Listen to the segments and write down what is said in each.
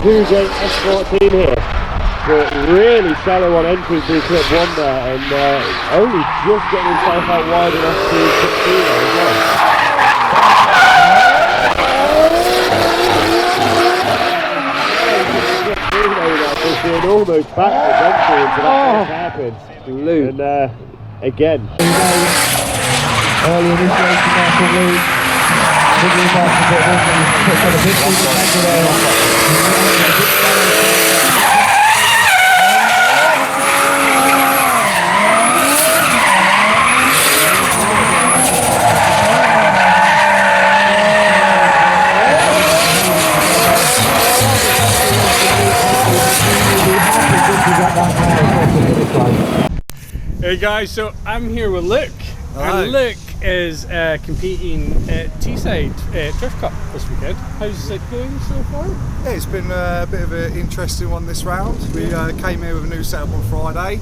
Cruising S14 here, but really shallow on entry through clip 1 there, and only just getting himself out wide enough to clip 2 there as well. Pushing almost backwards entry into that hairpin. And again. Early initiation there from Luke. Figuring out a bit more than he's put on a bit through the center there. Hey guys, so I'm here with Luke. Hello. And Luke is competing at Teeside Driftcup this weekend. How's it going so far? Yeah, it's been a bit of an interesting one this round. We came here with a new setup on Friday.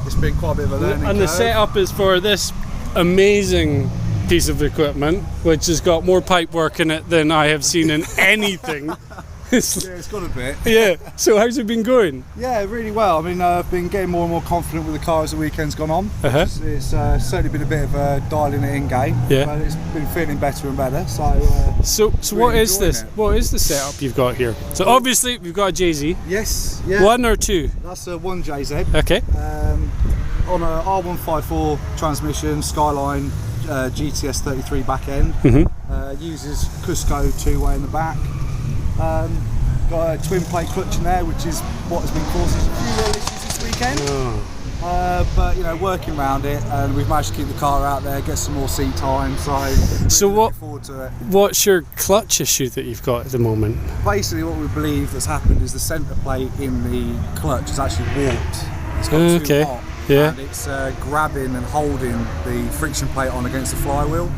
It's been quite a bit of a learning curve. And the setup is for this amazing piece of equipment, which has got more pipe work in it than I have seen in anything. Yeah, it's got a bit. Yeah, so how's it been going? Yeah, really well. I mean, I've been getting more and more confident with the car as the weekend's gone on. It's certainly been a bit of a dialing it in game, but it's been feeling better and better. So really what is this? What is the setup you've got here? So obviously we've got a JZ. Yes. Yeah. 1 or 2? That's a 1 JZ. Okay. On a R154 transmission, Skyline GTS 33 back end. Uses Cusco 2-way in the back. Got a twin plate clutch in there, which is what has been causing a few little issues this weekend. But you know, working around it, and we've managed to keep the car out there, get some more seat time. So looking forward to it. What's your clutch issue that you've got at the moment? Basically, what we believe that's happened is the centre plate in the clutch has actually warped. It's got too hot. Yeah. And it's grabbing and holding the friction plate on against the flywheel.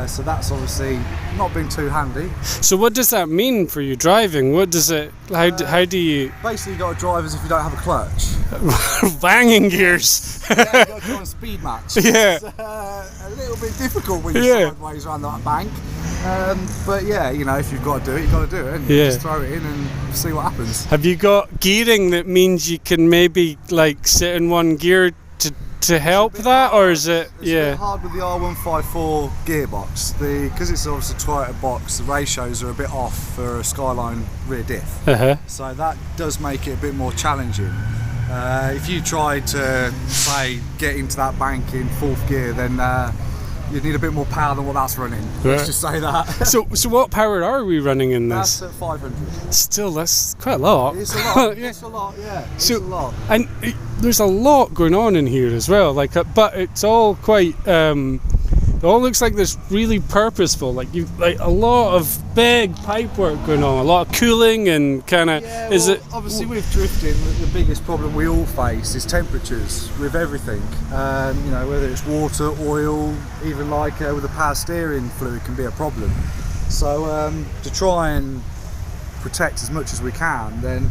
So that's obviously not been too handy. So what does that mean for you driving? What does it? How do you? Basically, you got to drive as if you don't have a clutch. Banging gears. Yeah, you got to try and speed match. Yeah. It's a little bit difficult when you're sideways around that bank. But yeah, you know, if you've got to do it, you've got to do it. Yeah. Just throw it in and see what happens. Have you got gearing that means you can maybe like sit in one gear to help that, or is it? It's a bit hard with the R154 gearbox. Because it's obviously a Toyota box, the ratios are a bit off for a Skyline rear diff. So that does make it a bit more challenging. If you tried to say get into that bank in 4th gear, then you'd need a bit more power than what that's running. Let's just say that. So what power are we running in this? That's at 500. Still, that's quite a lot. It's a lot. It's a lot. Yeah. It's a lot. And there's a lot going on in here as well. Like, but it's all quite. It all looks like this really purposeful. Like you've like a lot of big pipe work going on, a lot of cooling and kind of. Yeah, well, obviously with drifting, the biggest problem we all face is temperatures with everything. You know, whether it's water, oil, even like with the power steering fluid can be a problem. So to try and protect as much as we can, then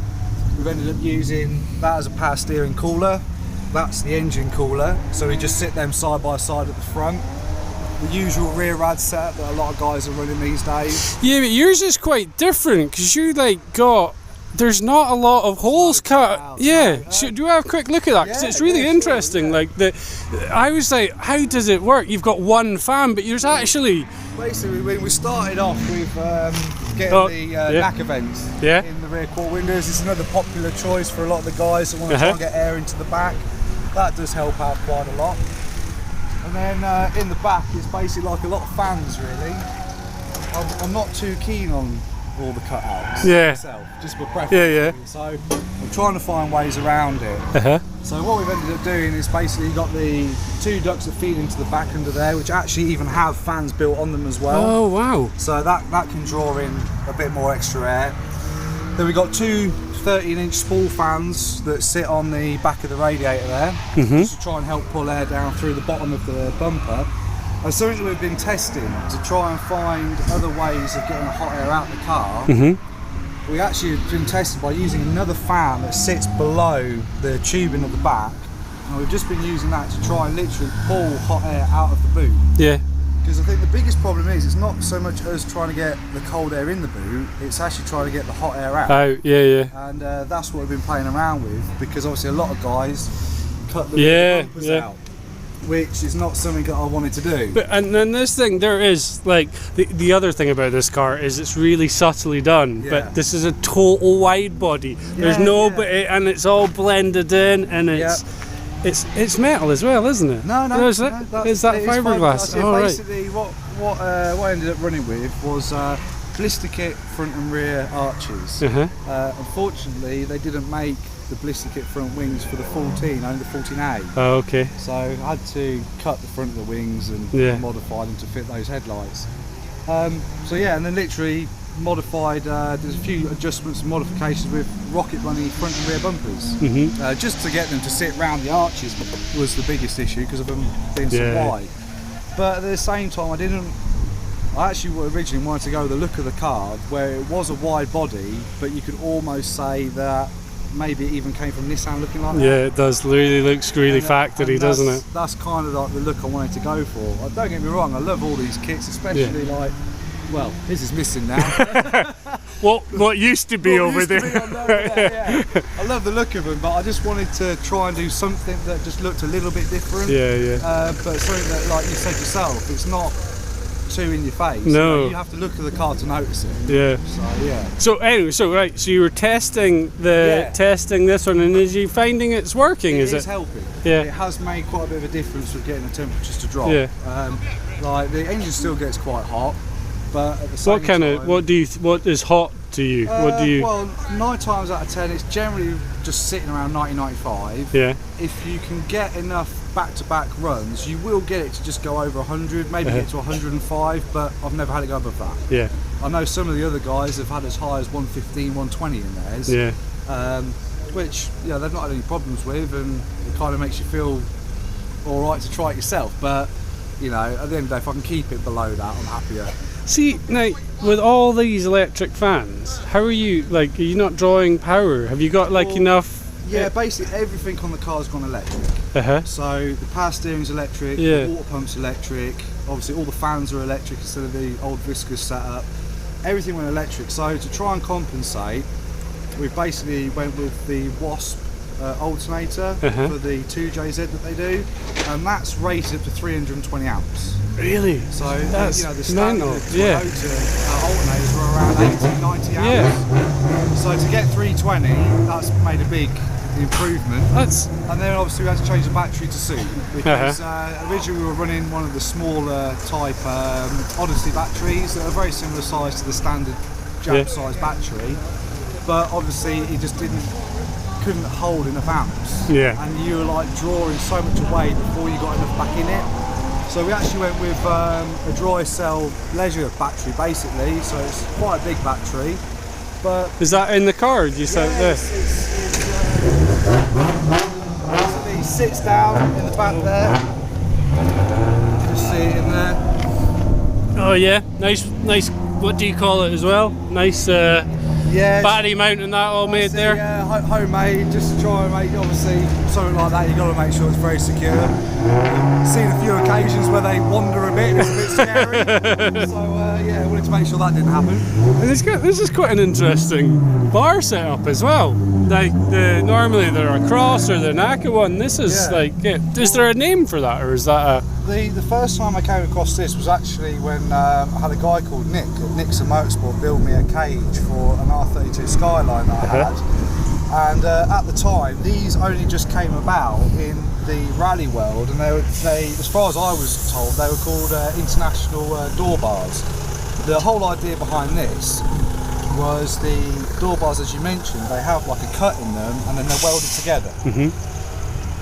we've ended up using that as a power steering cooler. That's the engine cooler. So we just sit them side by side at the front. The usual rear rad setup that a lot of guys are running these days. Yeah, but yours is quite different because you like got. There's not a lot of holes cut. Yeah, do you have a quick look at that? Because it's really interesting. Like I was like, how does it work? You've got one fan, but there's actually. Basically, we started off with getting the NACA vents in the rear quarter windows. It's another popular choice for a lot of the guys that want to try and get air into the back. That does help out quite a lot. And then in the back, it's basically like a lot of fans, really. I'm not too keen on all the cutouts myself, just for preference. So I'm trying to find ways around it. So what we've ended up doing is basically got the 2 ducts that feed into the back under there, which actually even have fans built on them as well. Oh wow! So that can draw in a bit more extra air. Then we've got 2 13-inch spool fans that sit on the back of the radiator there, just to try and help pull air down through the bottom of the bumper. And something that we've been testing to try and find other ways of getting hot air out the car. We actually have been tested by using another fan that sits below the tubing at the back, and we've just been using that to try and literally pull hot air out of the boot. Because I think the biggest problem is it's not so much us trying to get the cold air in the boot, it's actually trying to get the hot air out. Out, yeah. And that's what we've been playing around with, because obviously a lot of guys cut the bumpers out, which is not something that I wanted to do. But and then this thing, there is like the other thing about this car is it's really subtly done. Yeah. But this is a total wide body. There's no, and it's all blended in, and it's metal as well, isn't it? No, is that fiberglass? Oh, basically, what I ended up running with was blister kit front and rear arches. Unfortunately, they didn't make the blister kit front wings for the 14, only the 14A. Oh, okay. So I had to cut the front of the wings and modify them to fit those headlights. So yeah, and then literally modified, there's a few adjustments and modifications with Rocket Bunny front and rear bumpers. Just to get them to sit round the arches was the biggest issue because of them being so wide. But at the same time, I actually originally wanted to go with the look of the car where it was a wide body, but you could almost say that maybe it even came from Nissan looking like that. Yeah, it does. Really looks really factory, doesn't it? That's kind of like the look I wanted to go for. Don't get me wrong, I love all these kits, especially like, well, this is missing now. what used to be over there. I love the look of them, but I just wanted to try and do something that just looked a little bit different. But something that, like you said yourself, it's not too in your face. No, you have to look at the car to notice it. So anyway, so you were testing this one, and is you finding it's working? It is helping. It has made quite a bit of a difference with getting the temperatures to drop. Like the engine still gets quite hot, but at the same time, what is hot to you? Well, 9 times out of 10, it's generally just sitting around 90-95. If you can get enough back-to-back runs, you will get it to just go over 100, maybe get to 105, but I've never had it go above that. I know some of the other guys have had as high as 115, 120 in theirs, which they've not had any problems with, and it kind of makes you feel all right to try it yourself. But at the end of the day, if I can keep it below that, I'm happier. See, now with all these electric fans, how are you? Like, are you not drawing power? Have you got enough? Yeah, basically everything on the car's gone electric. So the power steering's electric, the water pump's electric, obviously all the fans are electric instead of the old viscous setup. Everything went electric, so to try and compensate, we basically went with the Wasp alternator for the 2JZ that they do, and that's rated up to 320 amps. Really? So that's the standard alternators were around 80, 90 amps. So to get 320, that's made a big improvement. And then obviously we had to change the battery to suit, because originally we were running one of the smaller type Odyssey batteries that are very similar size to the standard jab size battery, but obviously it just couldn't hold enough amps, and you were like drawing so much away before you got enough back in it. So we actually went with a dry cell leisure battery basically, so it's quite a big battery. But is that in the car? You said basically sits down in the back there. Just see it in there. Oh yeah, nice. What do you call it as well? Nice. Battery mount and that all made there? Yeah, homemade, just to try and make, obviously, something like that, you've got to make sure it's very secure. I've seen a few occasions where they wander a bit, it's a bit scary. So, I wanted to make sure that didn't happen. And this is quite an interesting bar setup as well. Like, normally they're a cross or the NACA one. This is is there a name for that, or is that a... The first time I came across this was actually when I had a guy called Nick at Nixon Motorsport build me a cage for an R32 Skyline that I had, and at the time these only just came about in the rally world, and they as far as I was told, they were called international door bars. The whole idea behind this was the door bars, as you mentioned, they have like a cut in them and then they're welded together.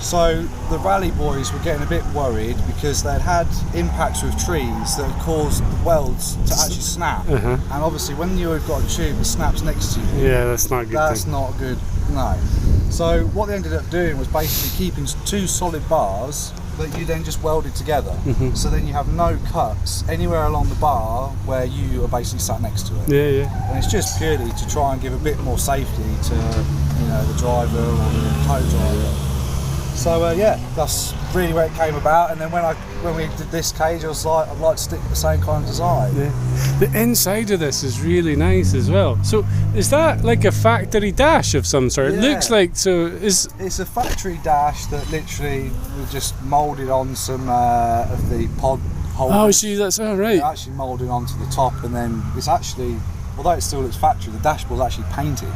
So the rally boys were getting a bit worried because they'd had impacts with trees that had caused the welds to actually snap. And obviously when you've got a tube that snaps next to you, that's not a good that's not good, no. So what they ended up doing was basically keeping 2 solid bars that you then just welded together. So then you have no cuts anywhere along the bar where you are basically sat next to it. And it's just purely to try and give a bit more safety to the driver or the co-driver. So yeah, that's really where it came about. And then when we did this cage, I was like, I'd like to stick with the same kind of design. Yeah. The inside of this is really nice as well. So is that like a factory dash of some sort? Yeah. It looks like so. It's a factory dash that literally was just moulded on some of the pod holders. Oh, see, that's all right. They're actually moulded onto the top, and then it's actually, although it still looks factory, the dashboard's actually painted.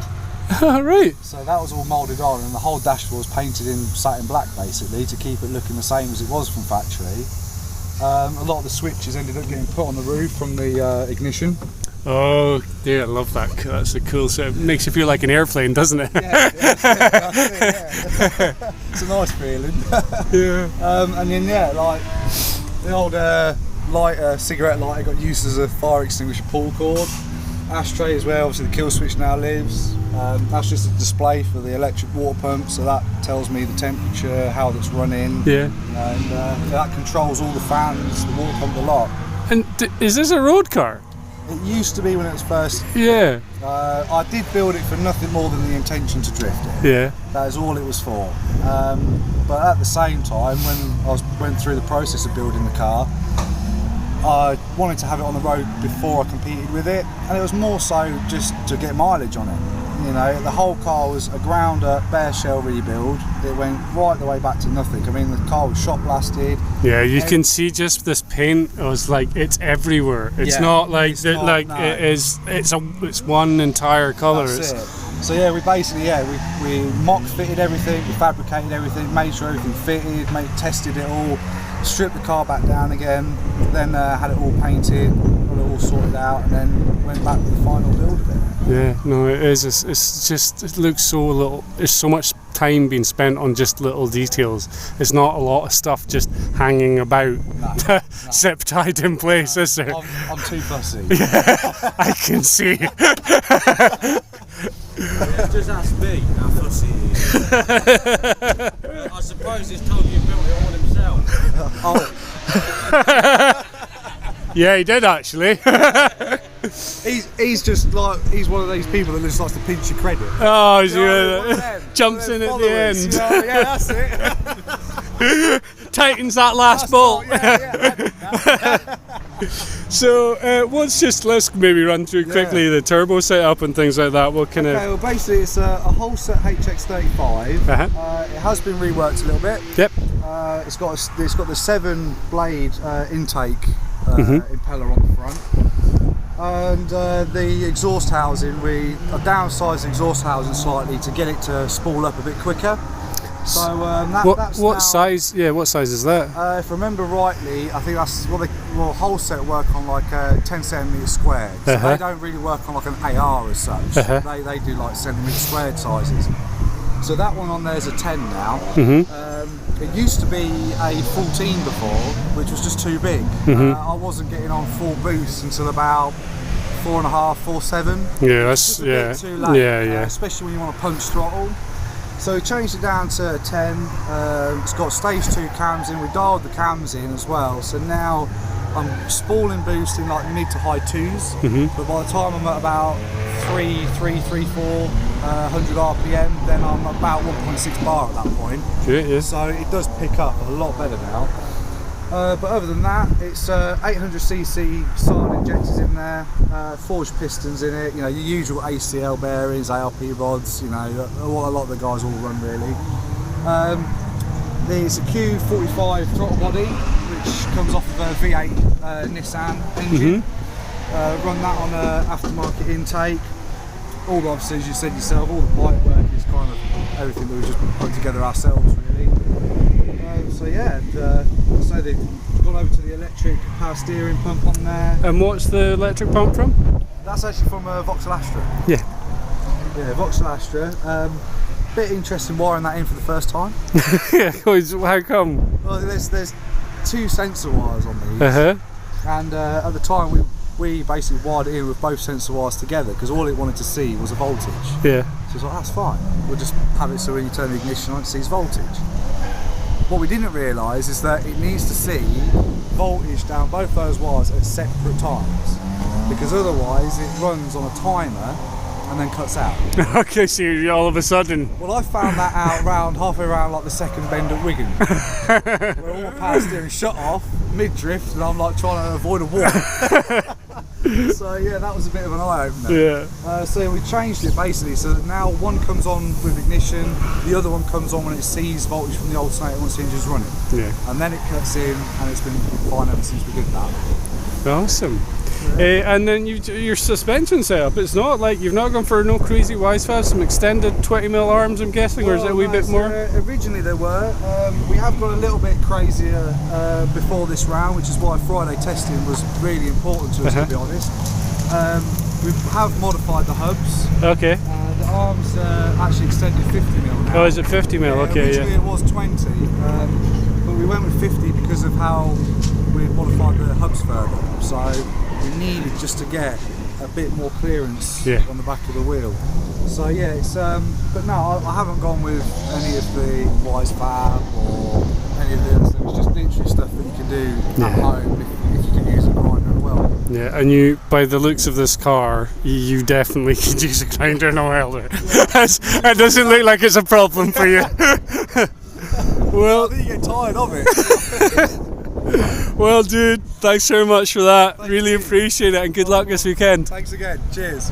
All right. So that was all moulded on, and the whole dashboard was painted in satin black basically to keep it looking the same as it was from factory. A lot of the switches ended up getting put on the roof from the ignition. Oh, yeah, I love that. That's a cool set. It makes you feel like an airplane, doesn't it? Yeah, that's it, yeah. It's a nice feeling. Yeah. And then yeah, like the old lighter, cigarette lighter got used as a fire extinguisher pull cord. Ashtray as well, obviously the kill switch now lives. That's just a display for the electric water pump, so that tells me the temperature, how it's running. Yeah. And that controls all the fans, the water pump, a lot. And is this a road car? It used to be when it was first. Yeah. I did build it for nothing more than the intention to drift it. Yeah. That is all it was for. But at the same time, when I went through the process of building the car, I wanted to have it on the road before I competed with it, and it was more so just to get mileage on it. You know, the whole car was a ground up, bare shell rebuild. It went right the way back to nothing. I mean, the car was shot blasted. Yeah, you can see just this paint. It was like it's everywhere. It's not like it's that. not, Like no. it is. It's one entire colour. That's it. So yeah, we basically we mock fitted everything, we fabricated everything, made sure everything fitted, tested it all, stripped the car back down again, then had it all painted, got it all sorted out, and then went back to the final build of it. Yeah, no, it is. It's just, it looks so little. There's so much time being spent on just little details. It's not a lot of stuff just hanging about, zip tied in place, is there? I'm too fussy. Yeah, I can see. Just ask me how fussy he is. I suppose he's told you built it all himself. Yeah, he did actually. He's just like, he's one of these people that just likes to pinch your credit. Oh, You know, one of them. jumps One in of at them the end. followers, you know? Yeah, that's it. Tightens that last bolt. Yeah. So, let's maybe run through quickly the turbo setup and things like that. What kind Okay, well basically it's a Holset HX35. It has been reworked a little bit. Yep. It's got the 7-blade intake impeller on the front. And the exhaust housing, we downsized the exhaust housing slightly to get it to spool up a bit quicker. So that's what now, size? Yeah, what size is that? if I remember rightly, I think that's Holset work on like 10 centimetres squared. So they don't really work on like an AR as such. They do like centimetre squared sizes. So that one on there is a 10 now. It used to be a 14 before, which was just too big. I wasn't getting on full boost until about 4.5, 4.7. Yeah, that's just a bit too late. Yeah. Especially when you want to punch throttle. So we changed it down to a 10. It's got stage 2 cams in. We dialed the cams in as well. So now I'm spooling boost in like mid to high 2s. But by the time I'm at about 3, 4, 100 RPM, then I'm about 1.6 bar at that point. Yeah. So it does pick up a lot better now. But other than that, it's 800cc silent injectors in there, forged pistons in it, you know, your usual ACL bearings, ARP rods, you know, what a lot of the guys all run really. There's a Q45 throttle body, which comes off of a V8 Nissan engine. Run that on an aftermarket intake. All the, obviously, as you said yourself, all the pipe work is kind of everything that we just put together ourselves really. So yeah, so they've gone over to the electric power steering pump on there. And what's the electric pump from? That's actually from a Vauxhall Astra. Yeah. Yeah, Vauxhall Astra. Bit interesting wiring that in for the first time. How come? Well, there's 2 sensor wires on these, and at the time we basically wired it in with both sensor wires together because all it wanted to see was a voltage. Yeah. So it's like, that's fine. We'll just have it so when you turn the ignition on, it sees voltage. What we didn't realise is that it needs to see voltage down both those wires at separate times, because otherwise it runs on a timer and then cuts out. Okay, so you all of a sudden. Well, I found that out halfway around like the second bend at Wigan, where all my power steering shut off mid-drift, and I'm like trying to avoid a wall. So yeah, that was a bit of an eye-opener. Yeah. So we changed it basically, so that now one comes on with ignition, the other one comes on when it sees voltage from the alternator once the engine's running. Yeah. And then it cuts in, and it's been fine ever since we did that. Awesome. And then your suspension setup, it's not like you've not gone for no crazy wise fab, some extended 20mm arms I'm guessing, or is it a wee bit more? Originally they were. We have gone a little bit crazier before this round, which is why Friday testing was really important to us, to be honest. We have modified the hubs. Okay. The arms actually extended 50mm now. Oh, is it 50mm? Okay, originally it was 20, but we went with 50 because of how we modified the hubs further. So we needed just to get a bit more clearance on the back of the wheel. So yeah, it's but no, I haven't gone with any of the wise fab or any of the other stuff. It's just literally stuff that you can do at home if you can use a grinder and well. Yeah, and you, by the looks of this car, you definitely can use a grinder and a welder. It doesn't look like it's a problem for you. Well, I think you get tired of it. Well, dude, thanks very much for that. Really appreciate it, and good luck this weekend. Thanks again. Cheers.